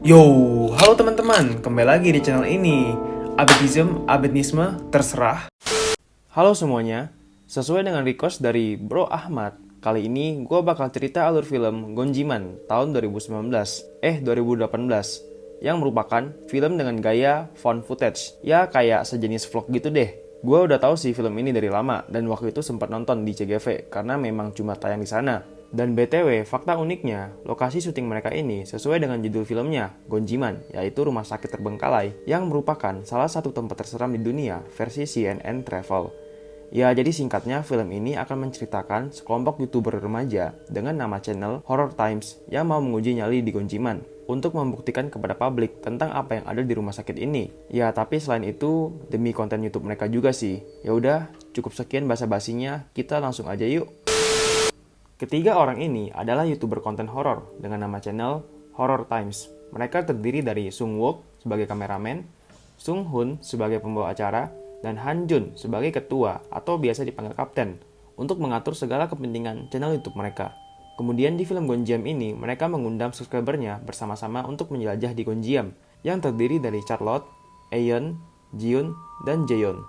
Yo, halo teman-teman, kembali lagi di channel ini. Abedisme, terserah. Halo semuanya, sesuai dengan request dari Bro Ahmad, kali ini gue bakal cerita alur film Gonjiman tahun 2018, yang merupakan film dengan gaya found footage, ya kayak sejenis vlog gitu deh. Gue udah tahu sih film ini dari lama, dan waktu itu sempat nonton di CGV, karena memang cuma tayang di sana. Dan BTW, fakta uniknya, lokasi syuting mereka ini sesuai dengan judul filmnya, Gonjiman, yaitu rumah sakit terbengkalai, yang merupakan salah satu tempat terseram di dunia versi CNN Travel. Ya, jadi singkatnya film ini akan menceritakan sekelompok YouTuber remaja dengan nama channel Horror Times yang mau menguji nyali di Gonjiman untuk membuktikan kepada publik tentang apa yang ada di rumah sakit ini. Ya, tapi selain itu demi konten YouTube mereka juga sih. Ya udah, cukup sekian basa-basinya, kita langsung aja yuk. Ketiga orang ini adalah YouTuber konten horor dengan nama channel Horror Times. Mereka terdiri dari Sung Wook sebagai kameramen, Sung Hoon sebagai pembawa acara, dan Han Jun sebagai ketua atau biasa dipanggil kapten untuk mengatur segala kepentingan channel YouTube mereka. Kemudian di film Gonjiam ini, mereka mengundang subscribernya bersama-sama untuk menjelajah di Gonjiam yang terdiri dari Charlotte, Aeon, Jiun, dan Jaeon.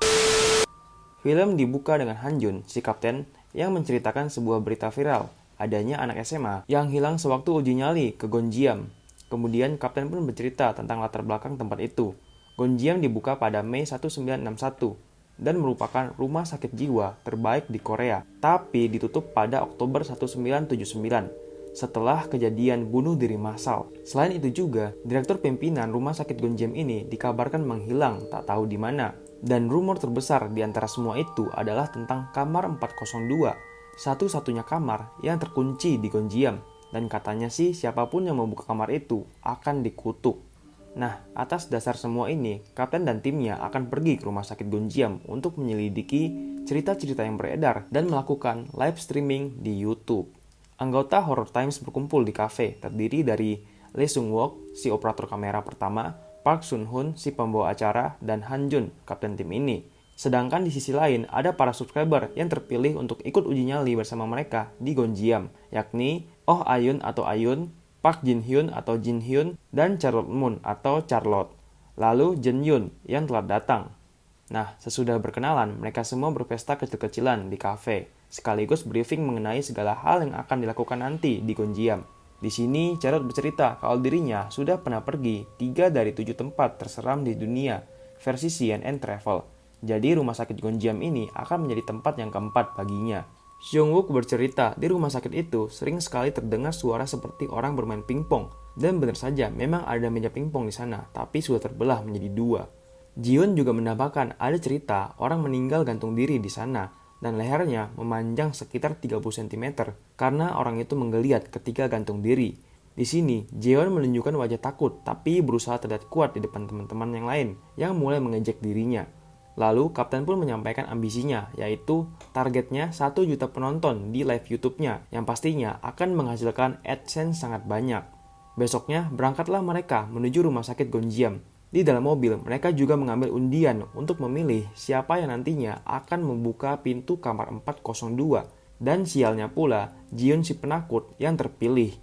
Film dibuka dengan Han Jun, si kapten, yang menceritakan sebuah berita viral adanya anak SMA yang hilang sewaktu uji nyali ke Gonjiam. Kemudian kapten pun bercerita tentang latar belakang tempat itu. Gonjiam dibuka pada Mei 1961 dan merupakan rumah sakit jiwa terbaik di Korea, tapi ditutup pada Oktober 1979 setelah kejadian bunuh diri massal. Selain itu juga, direktur pimpinan rumah sakit Gonjiam ini dikabarkan menghilang tak tahu di mana. Dan rumor terbesar di antara semua itu adalah tentang kamar 402, satu-satunya kamar yang terkunci di Gonjiam. Dan katanya sih siapapun yang membuka kamar itu akan dikutuk. Nah, atas dasar semua ini, kapten dan timnya akan pergi ke rumah sakit Gonjiam untuk menyelidiki cerita-cerita yang beredar dan melakukan live streaming di YouTube. Anggota Horror Times berkumpul di kafe terdiri dari Lee Sung Wook, si operator kamera pertama, Park Sun Hoon, si pembawa acara, dan Han Jun, kapten tim ini. Sedangkan di sisi lain ada para subscriber yang terpilih untuk ikut uji nyali bersama mereka di Gonjiam, yakni Oh Ayun atau Ayun, Park Jin Hyun atau Jin Hyun, dan Charlotte Moon atau Charlotte. Lalu Jin Yun yang telah datang. Nah, sesudah berkenalan, mereka semua berpesta kecil-kecilan di kafe, sekaligus briefing mengenai segala hal yang akan dilakukan nanti di Gonjiam. Di sini, Charlotte bercerita kalau dirinya sudah pernah pergi 3 dari 7 tempat terseram di dunia, versi CNN Travel. Jadi, rumah sakit Gonjiam ini akan menjadi tempat yang keempat baginya. Seung Wook bercerita, di rumah sakit itu sering sekali terdengar suara seperti orang bermain pingpong. Dan benar saja, memang ada meja pingpong di sana, tapi sudah terbelah menjadi dua. Jiun juga menambahkan ada cerita orang meninggal gantung diri di sana dan lehernya memanjang sekitar 30 cm karena orang itu menggeliat ketika gantung diri. Di sini, Jeon menunjukkan wajah takut tapi berusaha terlihat kuat di depan teman-teman yang lain yang mulai mengejek dirinya. Lalu, kapten pun menyampaikan ambisinya, yaitu targetnya 1 juta penonton di live YouTube-nya yang pastinya akan menghasilkan AdSense sangat banyak. Besoknya, berangkatlah mereka menuju rumah sakit Gonjiam. Di dalam mobil, mereka juga mengambil undian untuk memilih siapa yang nantinya akan membuka pintu kamar 402. Dan sialnya pula, Jiun si penakut yang terpilih.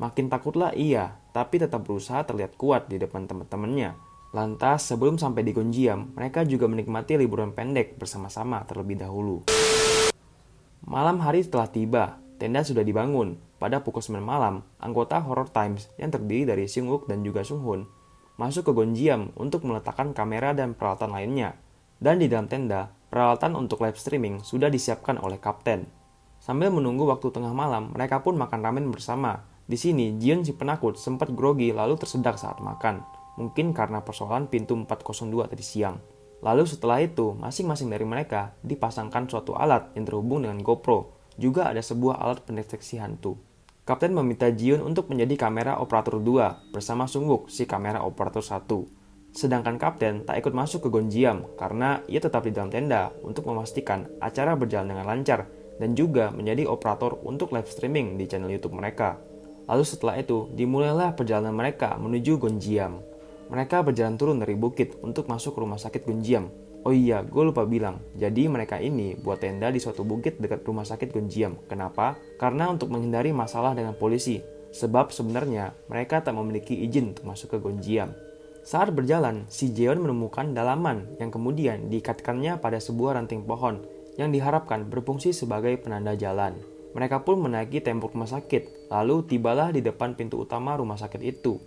Makin takutlah ia, tapi tetap berusaha terlihat kuat di depan teman-temannya. Lantas, sebelum sampai di Gonjiam, mereka juga menikmati liburan pendek bersama-sama terlebih dahulu. Malam hari telah tiba, tenda sudah dibangun. Pada pukul 9 malam, anggota Horror Times yang terdiri dari Seung Wook dan juga Sung Hoon masuk ke Gonjiam untuk meletakkan kamera dan peralatan lainnya. Dan di dalam tenda, peralatan untuk live streaming sudah disiapkan oleh kapten. Sambil menunggu waktu tengah malam, mereka pun makan ramen bersama. Di sini, Jiun si penakut sempat grogi lalu tersedak saat makan. Mungkin karena persoalan pintu 402 tadi siang. Lalu setelah itu, masing-masing dari mereka dipasangkan suatu alat yang terhubung dengan GoPro. Juga ada sebuah alat pendeteksi hantu. Kapten meminta Jiun untuk menjadi kamera operator 2 bersama Sung Wook si kamera operator 1. Sedangkan kapten tak ikut masuk ke Gonjiam karena ia tetap di dalam tenda untuk memastikan acara berjalan dengan lancar dan juga menjadi operator untuk live streaming di channel YouTube mereka. Lalu setelah itu, dimulailah perjalanan mereka menuju Gonjiam. Mereka berjalan turun dari bukit untuk masuk ke rumah sakit Gonjiam. Oh iya, gue lupa bilang. Jadi mereka ini buat tenda di suatu bukit dekat rumah sakit Gonjiam. Kenapa? Karena untuk menghindari masalah dengan polisi. sebab sebenarnya mereka tak memiliki izin untuk masuk ke Gonjiam. Saat berjalan, si Jeon menemukan dalaman yang kemudian diikatkannya pada sebuah ranting pohon yang diharapkan berfungsi sebagai penanda jalan. Mereka pun menaiki tembok rumah sakit, lalu tibalah di depan pintu utama rumah sakit itu.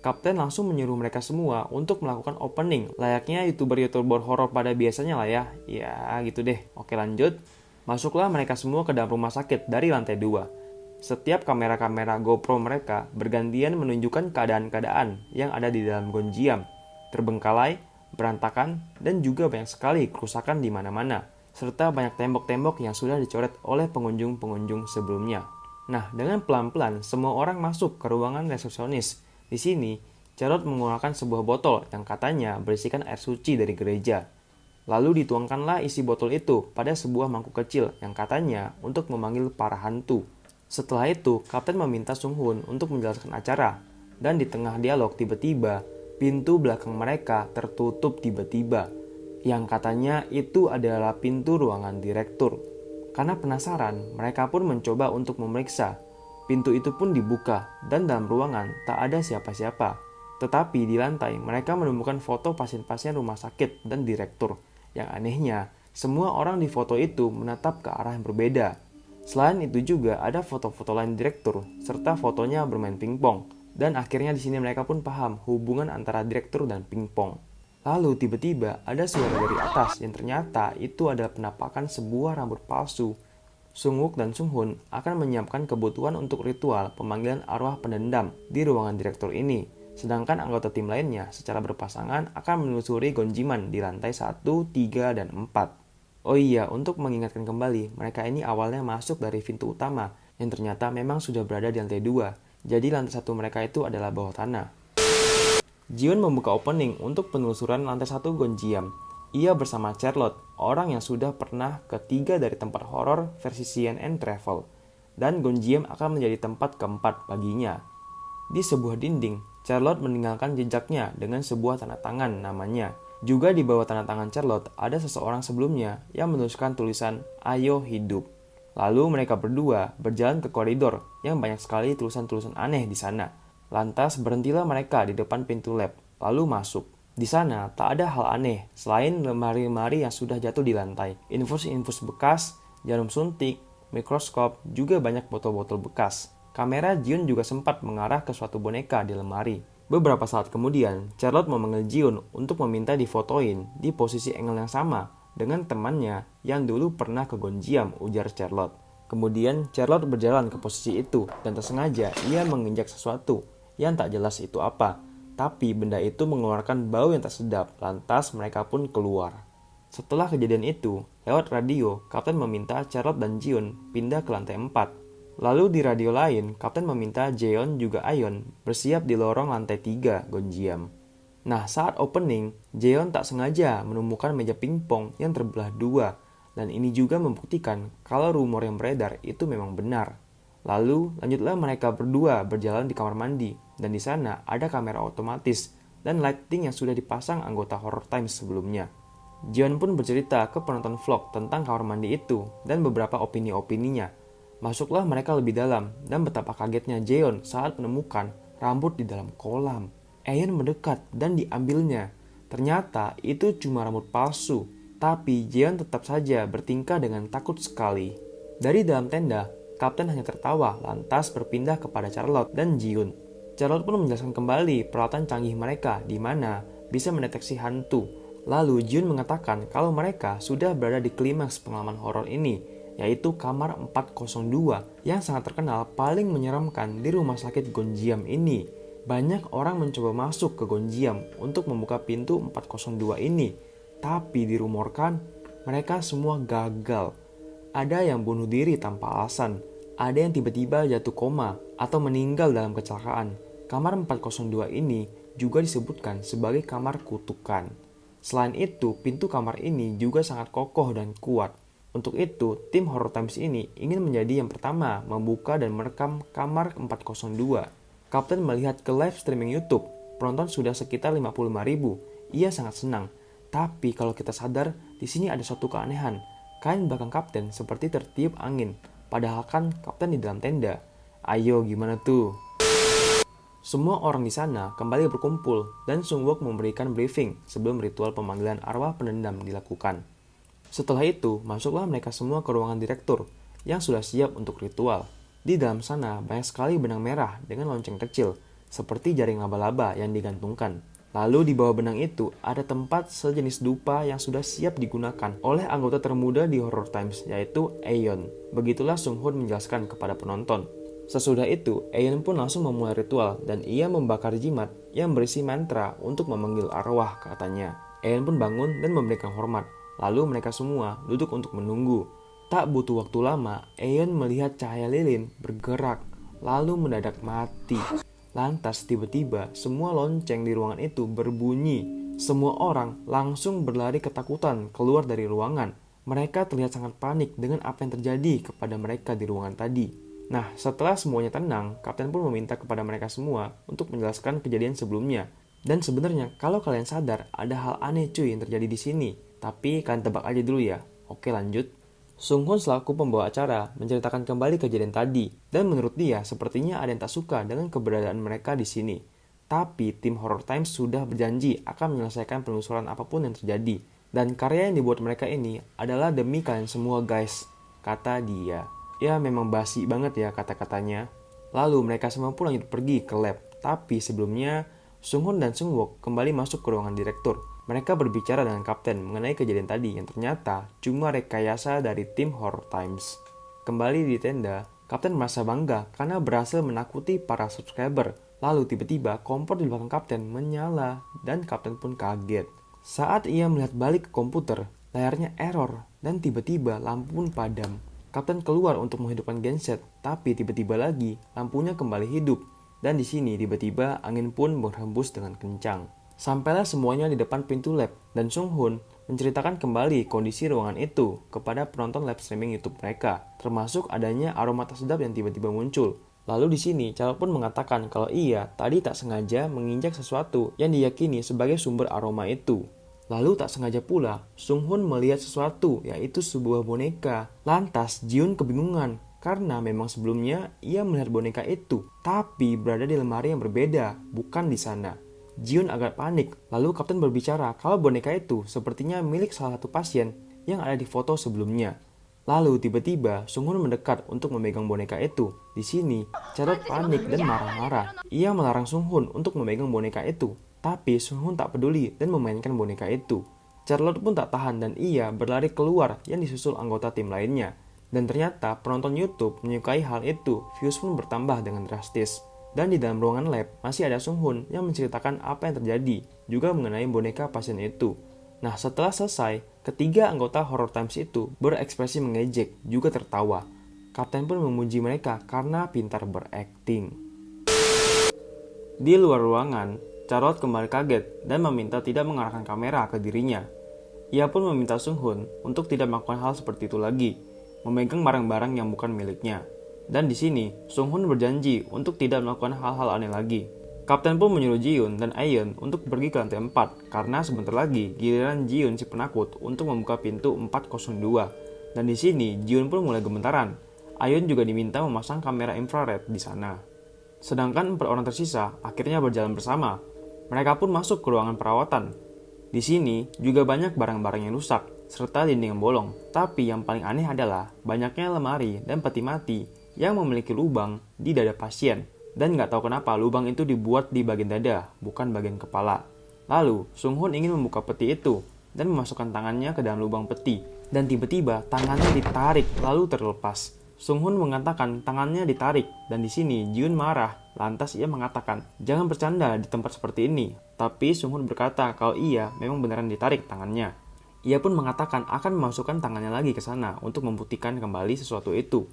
Kapten langsung menyuruh mereka semua untuk melakukan opening, layaknya YouTuber horor pada biasanya lah ya. Ya gitu deh. Oke lanjut. Masuklah mereka semua ke dalam rumah sakit dari lantai 2. Setiap kamera-kamera GoPro mereka bergantian menunjukkan keadaan-keadaan yang ada di dalam Gonjiam. Terbengkalai, berantakan, dan juga banyak sekali kerusakan di mana-mana. Serta banyak tembok-tembok yang sudah dicoret oleh pengunjung-pengunjung sebelumnya. Nah, dengan pelan-pelan semua orang masuk ke ruangan resepsionis. Di sini, Charlotte mengeluarkan sebuah botol yang katanya berisikan air suci dari gereja. Lalu dituangkanlah isi botol itu pada sebuah mangkuk kecil yang katanya untuk memanggil para hantu. Setelah itu, Kapten meminta Sung Hoon untuk menjelaskan acara. Dan di tengah dialog tiba-tiba, pintu belakang mereka tertutup tiba-tiba. Yang katanya itu adalah pintu ruangan direktur. Karena penasaran, mereka pun mencoba untuk memeriksa. Pintu itu pun dibuka, dan dalam ruangan tak ada siapa-siapa. Tetapi di lantai, mereka menemukan foto pasien-pasien rumah sakit dan direktur. Yang anehnya, semua orang di foto itu menatap ke arah yang berbeda. Selain itu juga ada foto-foto lain direktur, serta fotonya bermain pingpong. Dan akhirnya di sini mereka pun paham hubungan antara direktur dan pingpong. Lalu tiba-tiba ada suara dari atas yang ternyata itu adalah penampakan sebuah rambut palsu. Sung Wook dan Sung Hoon akan menyiapkan kebutuhan untuk ritual pemanggilan arwah pendendam di ruangan direktur ini. Sedangkan anggota tim lainnya secara berpasangan akan menelusuri Gonjiman di lantai 1, 3, dan 4. Oh iya, untuk mengingatkan kembali, mereka ini awalnya masuk dari pintu utama yang ternyata memang sudah berada di lantai 2. Jadi lantai 1 mereka itu adalah bawah tanah. Jiun membuka opening untuk penelusuran lantai 1 Gonjiam. Ia bersama Charlotte, orang yang sudah pernah ke 3 dari tempat horor versi CNN Travel. Dan Gonjiam akan menjadi tempat keempat baginya. Di sebuah dinding, Charlotte meninggalkan jejaknya dengan sebuah tanda tangan namanya. Juga di bawah tanda tangan Charlotte ada seseorang sebelumnya yang menuliskan tulisan "Ayo hidup". Lalu mereka berdua berjalan ke koridor yang banyak sekali tulisan-tulisan aneh di sana. Lantas berhentilah mereka di depan pintu lab, lalu masuk. Di sana tak ada hal aneh selain lemari-lemari yang sudah jatuh di lantai, infus-infus bekas, jarum suntik, mikroskop, juga banyak botol-botol bekas. Kamera Jiun juga sempat mengarah ke suatu boneka di lemari. Beberapa saat kemudian, Charlotte memanggil Jiun untuk meminta difotoin di posisi angle yang sama dengan temannya yang dulu pernah ke Gonjiam, ujar Charlotte. Kemudian Charlotte berjalan ke posisi itu dan tersengaja ia menginjak sesuatu yang tak jelas itu apa. Tapi benda itu mengeluarkan bau yang tak sedap, lantas mereka pun keluar. Setelah kejadian itu, lewat radio, Kapten meminta Charlotte dan Jiun pindah ke lantai 4. Lalu di radio lain, Kapten meminta Jeon juga Ayon bersiap di lorong lantai 3 Gonjiam. Nah, saat opening, Jeon tak sengaja menemukan meja pingpong yang terbelah dua, dan ini juga membuktikan kalau rumor yang beredar itu memang benar. Lalu, lanjutlah mereka berdua berjalan di kamar mandi, dan di sana ada kamera otomatis dan lighting yang sudah dipasang anggota Horror Times sebelumnya. Jeon pun bercerita ke penonton vlog tentang kamar mandi itu dan beberapa opini-opininya. Masuklah mereka lebih dalam, dan betapa kagetnya Jeon saat menemukan rambut di dalam kolam. Ayon mendekat dan diambilnya. Ternyata itu cuma rambut palsu, tapi Jeon tetap saja bertingkah dengan takut sekali. Dari dalam tenda, Kapten hanya tertawa lantas berpindah kepada Charlotte dan Jiun. Charlotte pun menjelaskan kembali peralatan canggih mereka di mana bisa mendeteksi hantu. Lalu Jiun mengatakan kalau mereka sudah berada di klimaks pengalaman horor ini, yaitu kamar 402 yang sangat terkenal paling menyeramkan di rumah sakit Gonjiam ini. Banyak orang mencoba masuk ke Gonjiam untuk membuka pintu 402 ini, tapi dirumorkan mereka semua gagal. Ada yang bunuh diri tanpa alasan, ada yang tiba-tiba jatuh koma atau meninggal dalam kecelakaan. Kamar 402 ini juga disebutkan sebagai kamar kutukan. Selain itu, pintu kamar ini juga sangat kokoh dan kuat. Untuk itu, tim Horror Times ini ingin menjadi yang pertama membuka dan merekam kamar 402. Kapten melihat ke live streaming YouTube, penonton sudah sekitar 55.000. Ia sangat senang. Tapi kalau kita sadar, di sini ada suatu keanehan. Kain belakang Kapten seperti tertiup angin, padahal kan Kapten di dalam tenda. Ayo, gimana tuh? Semua orang di sana kembali berkumpul dan Sungwook memberikan briefing sebelum ritual pemanggilan arwah penendam dilakukan. Setelah itu, masuklah mereka semua ke ruangan direktur yang sudah siap untuk ritual. Di dalam sana banyak sekali benang merah dengan lonceng kecil, seperti jaring laba-laba yang digantungkan. Lalu di bawah benang itu ada tempat sejenis dupa yang sudah siap digunakan oleh anggota termuda di Horror Times, yaitu Aeon. Begitulah Sung-hoon menjelaskan kepada penonton. Sesudah itu, Aeon pun langsung memulai ritual dan ia membakar jimat yang berisi mantra untuk memanggil arwah, katanya. Aeon pun bangun dan memberikan hormat. Lalu mereka semua duduk untuk menunggu. Tak butuh waktu lama, Aeon melihat cahaya lilin bergerak, lalu mendadak mati. Lantas tiba-tiba semua lonceng di ruangan itu berbunyi. Semua orang langsung berlari ketakutan keluar dari ruangan. Mereka terlihat sangat panik dengan apa yang terjadi kepada mereka di ruangan tadi. Nah, setelah semuanya tenang, Kapten pun meminta kepada mereka semua untuk menjelaskan kejadian sebelumnya. Dan sebenarnya kalau kalian sadar ada hal aneh cuy yang terjadi di sini. Tapi kalian tebak aja dulu ya. Oke, lanjut. Sung-hoon selaku pembawa acara menceritakan kembali kejadian tadi, dan menurut dia sepertinya ada yang tak suka dengan keberadaan mereka di sini. Tapi tim Horror Times sudah berjanji akan menyelesaikan penelusuran apapun yang terjadi, dan karya yang dibuat mereka ini adalah demi kalian semua guys, kata dia. Ya memang basi banget ya kata-katanya. Lalu mereka semua pun lanjut pergi ke lab, tapi sebelumnya Sung-hoon dan Sung-wook kembali masuk ke ruangan direktur. Mereka berbicara dengan kapten mengenai kejadian tadi yang ternyata cuma rekayasa dari tim Horror Times. Kembali di tenda, kapten merasa bangga karena berhasil menakuti para subscriber. Lalu tiba-tiba kompor di belakang kapten menyala dan kapten pun kaget. Saat ia melihat balik ke komputer, layarnya error dan tiba-tiba lampu pun padam. Kapten keluar untuk menghidupkan genset, tapi tiba-tiba lagi lampunya kembali hidup. Dan di sini tiba-tiba angin pun berhembus dengan kencang. Sampailah semuanya di depan pintu lab dan Sung-hoon menceritakan kembali kondisi ruangan itu kepada penonton live streaming YouTube mereka, termasuk adanya aroma tak sedap yang tiba-tiba muncul. Lalu di sini Charlotte pun mengatakan kalau ia tadi tak sengaja menginjak sesuatu yang diyakini sebagai sumber aroma itu. Lalu tak sengaja pula Sung-hoon melihat sesuatu, yaitu sebuah boneka. Lantas Jiun kebingungan karena memang sebelumnya ia melihat boneka itu, tapi berada di lemari yang berbeda, bukan di sana. Jiun agak panik, lalu kapten berbicara kalau boneka itu sepertinya milik salah satu pasien yang ada di foto sebelumnya. Lalu tiba-tiba Sung-hoon mendekat untuk memegang boneka itu. Di sini, Charlotte panik dan marah-marah. Ia melarang Sung-hoon untuk memegang boneka itu, tapi Sung-hoon tak peduli dan memainkan boneka itu. Charlotte pun tak tahan dan ia berlari keluar yang disusul anggota tim lainnya. Dan ternyata penonton YouTube menyukai hal itu, views pun bertambah dengan drastis. Dan di dalam ruangan lab masih ada Sung-hoon yang menceritakan apa yang terjadi, juga mengenai boneka pasien itu. Nah, setelah selesai, ketiga anggota Horror Times itu berekspresi mengejek, juga tertawa. Kapten pun memuji mereka karena pintar berakting. Di luar ruangan, Charlotte kembali kaget dan meminta tidak mengarahkan kamera ke dirinya. Ia pun meminta Sung-hoon untuk tidak melakukan hal seperti itu lagi, memegang barang-barang yang bukan miliknya. Dan di sini, Sung-hoon berjanji untuk tidak melakukan hal-hal aneh lagi. Kapten pun menyuruh Jiun dan Aeon untuk pergi ke lantai 4, karena sebentar lagi giliran Jiun si penakut untuk membuka pintu 402. Dan di sini, Jiun pun mulai gemetaran. Aeon juga diminta memasang kamera infrared di sana. Sedangkan 4 orang tersisa akhirnya berjalan bersama. Mereka pun masuk ke ruangan perawatan. Di sini juga banyak barang-barang yang rusak, serta dinding yang bolong. Tapi yang paling aneh adalah banyaknya lemari dan peti mati yang memiliki lubang di dada pasien. Dan nggak tahu kenapa lubang itu dibuat di bagian dada, bukan bagian kepala. Lalu, Sung-hoon ingin membuka peti itu dan memasukkan tangannya ke dalam lubang peti. Dan tiba-tiba tangannya ditarik lalu terlepas. Sung-hoon mengatakan tangannya ditarik dan di sini Jiun marah. Lantas ia mengatakan, jangan bercanda di tempat seperti ini. Tapi Sung-hoon berkata kalau ia memang beneran ditarik tangannya. Ia pun mengatakan akan memasukkan tangannya lagi ke sana untuk membuktikan kembali sesuatu itu.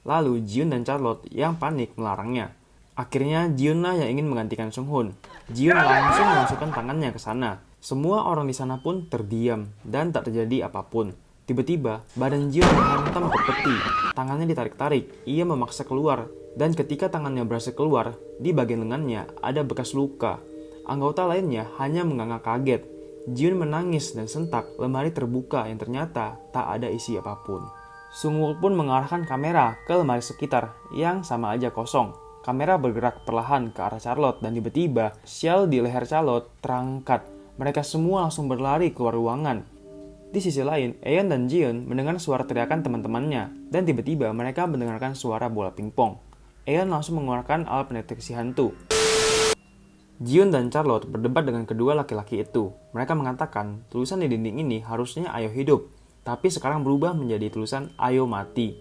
Lalu Jiun dan Charlotte yang panik melarangnya. Akhirnya Jiun-lah yang ingin menggantikan Sung-hoon. Jiun langsung memasukkan tangannya ke sana. Semua orang di sana pun terdiam dan tak terjadi apapun. Tiba-tiba badan Jiun menghantam ke peti. Tangannya ditarik-tarik. Ia memaksa keluar. Dan ketika tangannya berhasil keluar, di bagian lengannya ada bekas luka. Anggota lainnya hanya mengangguk kaget. Jiun menangis dan sentak. Lemari terbuka yang ternyata tak ada isi apapun. Sung-wook pun mengarahkan kamera ke lemari sekitar yang sama aja kosong. kamera bergerak perlahan ke arah Charlotte dan tiba-tiba shell di leher Charlotte terangkat. Mereka semua langsung berlari keluar ruangan. Di sisi lain, Aeon dan Jiun mendengar suara teriakan teman-temannya dan tiba-tiba mereka mendengarkan suara bola pingpong. Aeon langsung mengeluarkan alat pendeteksi hantu. Jiun dan Charlotte berdebat dengan kedua laki-laki itu. Mereka mengatakan tulisan di dinding ini harusnya ayo hidup, tapi sekarang berubah menjadi tulisan ayo mati.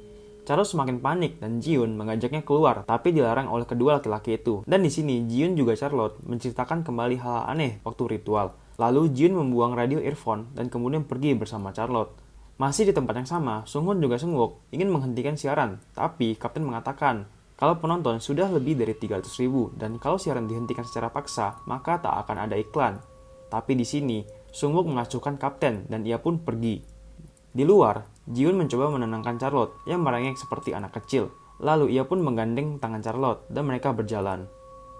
Charlotte semakin panik dan Jiun mengajaknya keluar, tapi dilarang oleh kedua laki-laki itu. Dan di sini Jiun juga Charlotte menceritakan kembali hal aneh waktu ritual. Lalu Jiun membuang radio earphone dan kemudian pergi bersama Charlotte. Masih di tempat yang sama, Sunghun juga Sungwook ingin menghentikan siaran, tapi Kapten mengatakan kalau penonton sudah lebih dari 300.000 dan kalau siaran dihentikan secara paksa, maka tak akan ada iklan. Tapi di sini, Sungwook mengacuhkan Kapten dan ia pun pergi. Di luar, Jiun mencoba menenangkan Charlotte yang merengek seperti anak kecil. Lalu ia pun menggandeng tangan Charlotte dan mereka berjalan.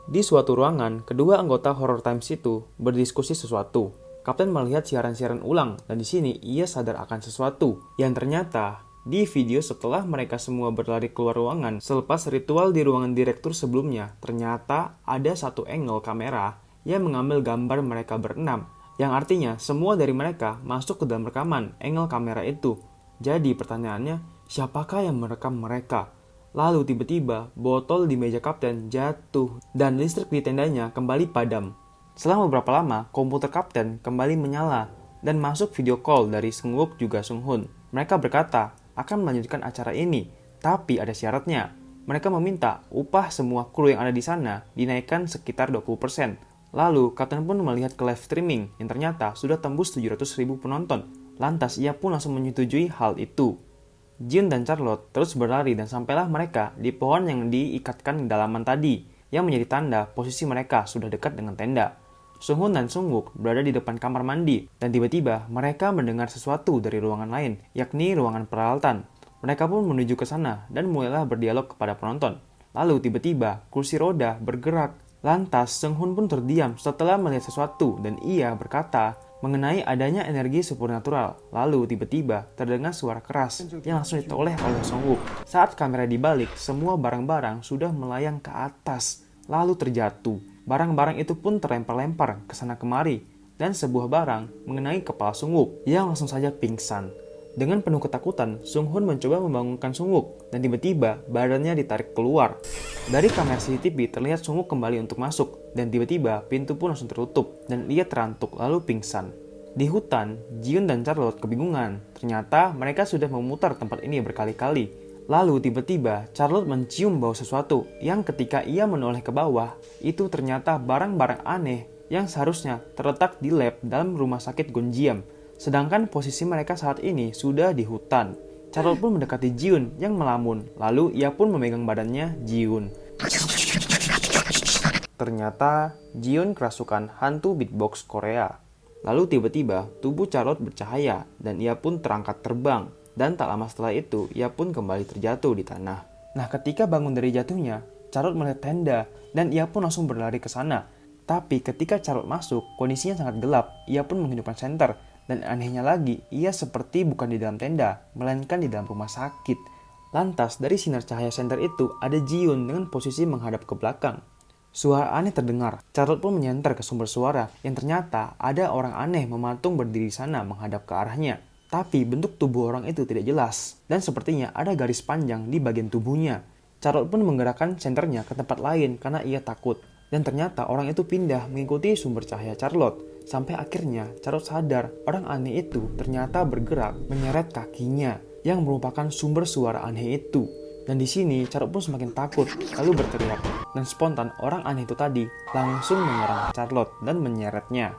Di suatu ruangan, kedua anggota Horror Times itu berdiskusi sesuatu. Kapten melihat siaran-siaran ulang dan di sini ia sadar akan sesuatu yang ternyata di video setelah mereka semua berlari keluar ruangan selepas ritual di ruangan direktur sebelumnya, ternyata ada satu angle kamera yang mengambil gambar mereka berenam, yang artinya semua dari mereka masuk ke dalam rekaman angle kamera itu. Jadi pertanyaannya, siapakah yang merekam mereka? Lalu tiba-tiba botol di meja Kapten jatuh dan listrik di tendanya kembali padam. Setelah beberapa lama, komputer Kapten kembali menyala dan masuk video call dari Sungwook juga Sunghun. Mereka berkata akan melanjutkan acara ini, tapi ada syaratnya. Mereka meminta upah semua kru yang ada di sana dinaikkan sekitar 20%. Lalu, Kapten pun melihat ke live streaming yang ternyata sudah tembus 700.000 penonton. Lantas, ia pun langsung menyetujui hal itu. Jiun dan Charlotte terus berlari dan sampailah mereka di pohon yang diikatkan dalaman tadi, yang menjadi tanda posisi mereka sudah dekat dengan tenda. Sunghun dan Sungwook berada di depan kamar mandi, dan tiba-tiba mereka mendengar sesuatu dari ruangan lain, yakni ruangan peralatan. Mereka pun menuju ke sana dan mulailah berdialog kepada penonton. Lalu tiba-tiba kursi roda bergerak. Lantas Sunghun pun terdiam setelah melihat sesuatu dan ia berkata mengenai adanya energi supernatural. Lalu tiba-tiba terdengar suara keras yang langsung ditoleh oleh Sungwook. Saat kamera dibalik, semua barang-barang sudah melayang ke atas, lalu terjatuh. Barang-barang itu pun terlempar-lempar ke sana kemari, dan sebuah barang mengenai kepala Sungwook yang langsung saja pingsan. Dengan penuh ketakutan, Sunghun mencoba membangunkan Sungwook, dan tiba-tiba badannya ditarik keluar. Dari kamera CCTV terlihat Sungwook kembali untuk masuk, dan tiba-tiba pintu pun langsung tertutup, dan ia terantuk lalu pingsan. Di hutan, Jiun dan Charlotte kebingungan. Ternyata mereka sudah memutar tempat ini berkali-kali. Lalu tiba-tiba Charlotte mencium bau sesuatu yang ketika ia menoleh ke bawah, itu ternyata barang-barang aneh yang seharusnya terletak di lab dalam rumah sakit Gonjiam. Sedangkan posisi mereka saat ini sudah di hutan. Charlotte pun mendekati Jiun yang melamun, lalu ia pun memegang badannya Jiun. Ternyata Jiun kerasukan hantu beatbox Korea. Lalu tiba-tiba tubuh Charlotte bercahaya dan ia pun terangkat terbang. Dan tak lama setelah itu, ia pun kembali terjatuh di tanah. Nah, ketika bangun dari jatuhnya, Charlotte melihat tenda, dan ia pun langsung berlari ke sana. Tapi ketika Charlotte masuk, kondisinya sangat gelap. Ia pun menghidupkan senter, dan anehnya lagi, ia seperti bukan di dalam tenda, melainkan di dalam rumah sakit. Lantas, dari sinar cahaya senter itu, ada Jiun dengan posisi menghadap ke belakang. Suara aneh terdengar. Charlotte pun menyenter ke sumber suara, yang ternyata ada orang aneh mematung berdiri di sana menghadap ke arahnya. Tapi bentuk tubuh orang itu tidak jelas, dan sepertinya ada garis panjang di bagian tubuhnya. Charlotte pun menggerakkan senternya ke tempat lain karena ia takut. Dan ternyata orang itu pindah mengikuti sumber cahaya Charlotte. Sampai akhirnya Charlotte sadar orang aneh itu ternyata bergerak menyeret kakinya, yang merupakan sumber suara aneh itu. Dan di sini Charlotte pun semakin takut, lalu berteriak. Dan spontan orang aneh itu tadi langsung menyerang Charlotte dan menyeretnya.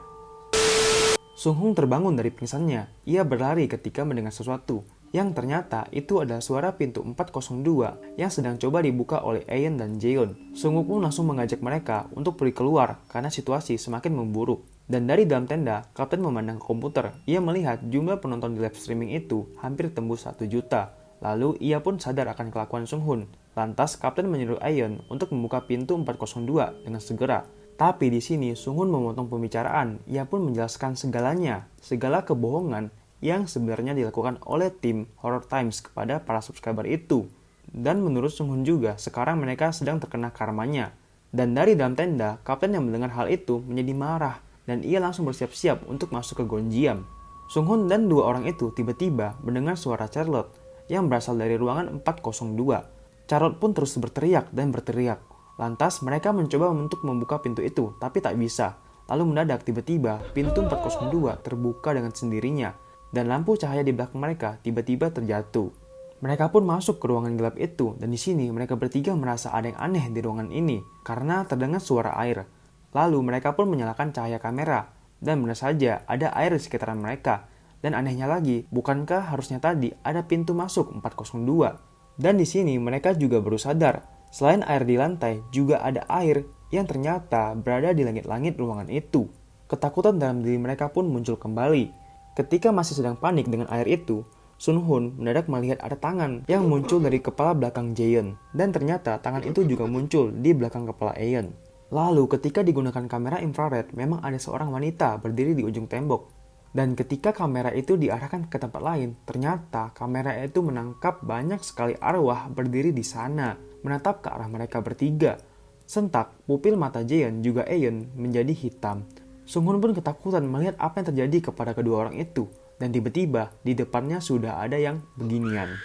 Sunghun terbangun dari pingsannya. Ia berlari ketika mendengar sesuatu, yang ternyata itu adalah suara pintu 402 yang sedang coba dibuka oleh Aeon dan Jeon. Sungwook pun langsung mengajak mereka untuk pergi keluar karena situasi semakin memburuk. Dan dari dalam tenda, Kapten memandang ke komputer. Ia melihat jumlah penonton di live streaming itu hampir tembus 1 juta. Lalu ia pun sadar akan kelakuan Sunghun. Lantas Kapten menyuruh Aeon untuk membuka pintu 402 dengan segera. Tapi di sini Sunghun memotong pembicaraan. Ia pun menjelaskan segalanya, segala kebohongan yang sebenarnya dilakukan oleh tim Horror Times kepada para subscriber itu. Dan menurut Sung Hoon juga, sekarang mereka sedang terkena karmanya. Dan dari dalam tenda, kapten yang mendengar hal itu menjadi marah dan ia langsung bersiap-siap untuk masuk ke Gonjiam. Sung Hoon dan dua orang itu tiba-tiba mendengar suara Charlotte yang berasal dari ruangan 402. Charlotte pun terus berteriak dan berteriak. Lantas mereka mencoba untuk membuka pintu itu, tapi tak bisa. Lalu mendadak tiba-tiba pintu 402 terbuka dengan sendirinya dan lampu cahaya di belakang mereka tiba-tiba terjatuh. Mereka pun masuk ke ruangan gelap itu dan di sini mereka bertiga merasa ada yang aneh di ruangan ini karena terdengar suara air. Lalu mereka pun menyalakan cahaya kamera dan benar saja ada air di sekitaran mereka. Dan anehnya lagi, bukankah harusnya tadi ada pintu masuk 402? Dan di sini mereka juga baru sadar, selain air di lantai juga ada air yang ternyata berada di langit-langit ruangan itu. Ketakutan dalam diri mereka pun muncul kembali. Ketika masih sedang panik dengan air itu, Sun Hoon mendadak melihat ada tangan yang muncul dari kepala belakang Jaeon. Dan ternyata tangan itu juga muncul di belakang kepala Aeon. Lalu ketika digunakan kamera infrared, memang ada seorang wanita berdiri di ujung tembok. Dan ketika kamera itu diarahkan ke tempat lain, ternyata kamera itu menangkap banyak sekali arwah berdiri di sana, menatap ke arah mereka bertiga. Sentak, pupil mata Jaeon juga Aeon menjadi hitam. Sung Hoon pun ketakutan melihat apa yang terjadi kepada kedua orang itu. Dan tiba-tiba di depannya sudah ada yang beginian.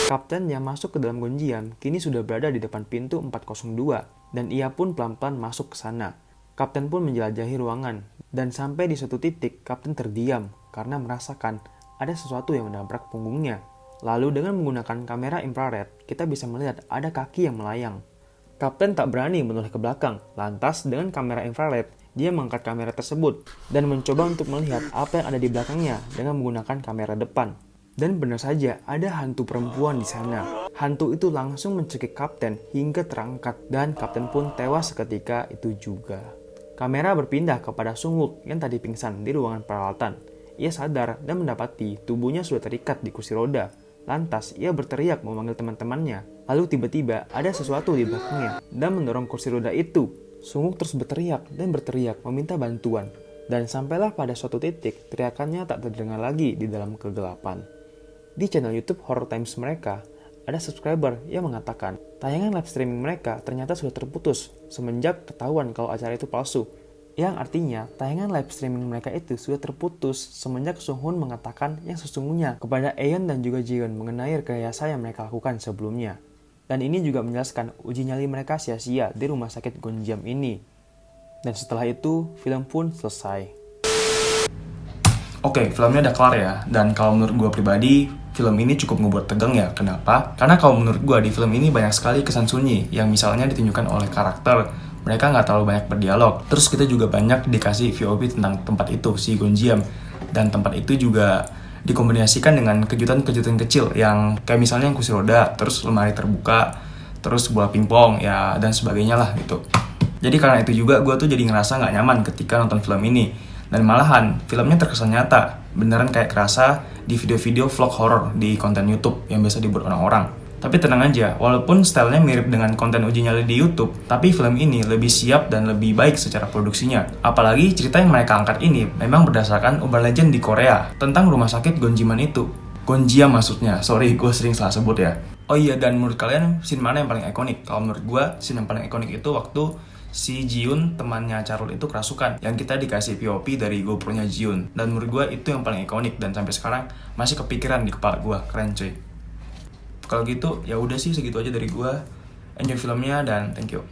Kapten yang masuk ke dalam Gonjiam kini sudah berada di depan pintu 402 dan ia pun pelan-pelan masuk ke sana. Kapten pun menjelajahi ruangan dan sampai di suatu titik kapten terdiam karena merasakan ada sesuatu yang menabrak punggungnya. Lalu dengan menggunakan kamera infrared kita bisa melihat ada kaki yang melayang. Kapten tak berani menoleh ke belakang. Lantas dengan kamera infrared dia mengangkat kamera tersebut dan mencoba untuk melihat apa yang ada di belakangnya dengan menggunakan kamera depan. Dan benar saja ada hantu perempuan di sana. Hantu itu langsung mencekik kapten hingga terangkat dan kapten pun tewas seketika itu juga. Kamera berpindah kepada Sung Wook yang tadi pingsan di ruangan peralatan. Ia sadar dan mendapati tubuhnya sudah terikat di kursi roda. Lantas ia berteriak memanggil teman-temannya. Lalu tiba-tiba ada sesuatu di belakangnya dan mendorong kursi roda itu. Sung Wook terus berteriak dan berteriak meminta bantuan. Dan sampailah pada suatu titik teriakannya tak terdengar lagi di dalam kegelapan. Di channel YouTube Horror Times mereka, ada subscriber yang mengatakan tayangan live streaming mereka ternyata sudah terputus semenjak ketahuan kalau acara itu palsu. Yang artinya tayangan live streaming mereka itu sudah terputus semenjak Sung Hoon mengatakan yang sesungguhnya kepada Aeon dan juga Jaeon mengenai rekayasa yang mereka lakukan sebelumnya. Dan ini juga menjelaskan uji nyali mereka sia-sia di rumah sakit Gonjiam ini. Dan setelah itu, film pun selesai. Oke, filmnya udah kelar ya. Dan kalau menurut gue pribadi, film ini cukup ngebuat tegang ya. Kenapa? Karena kalau menurut gue di film ini banyak sekali kesan sunyi yang misalnya ditunjukkan oleh karakter. Mereka nggak terlalu banyak berdialog. Terus kita juga banyak dikasih VOV tentang tempat itu, si Gonjiam. Dan tempat itu juga dikombinasikan dengan kejutan-kejutan kecil yang kayak misalnya yang kursi roda, terus lemari terbuka, terus bola pingpong, ya dan sebagainya lah gitu. Jadi karena itu juga gue tuh jadi ngerasa nggak nyaman ketika nonton film ini. Dan malahan filmnya terkesan nyata, beneran kayak kerasa di video-video vlog horror di konten YouTube yang biasa dibuat orang-orang. Tapi tenang aja, walaupun stylenya mirip dengan konten uji nyali di YouTube, tapi film ini lebih siap dan lebih baik secara produksinya. Apalagi cerita yang mereka angkat ini memang berdasarkan urban legend di Korea tentang rumah sakit Gonjiam itu. Gonjiam maksudnya, sorry gue sering salah sebut ya. Oh iya, dan menurut kalian scene mana yang paling ikonik? Kalau menurut gue, scene yang paling ikonik itu waktu si Jiun temannya Charlotte itu kerasukan yang kita dikasih POV dari GoPro-nya Jiun. Dan menurut gue itu yang paling ikonik dan sampai sekarang masih kepikiran di kepala gue. Keren cuy. Kalau gitu ya udah sih segitu aja dari gue. Enjoy filmnya dan thank you.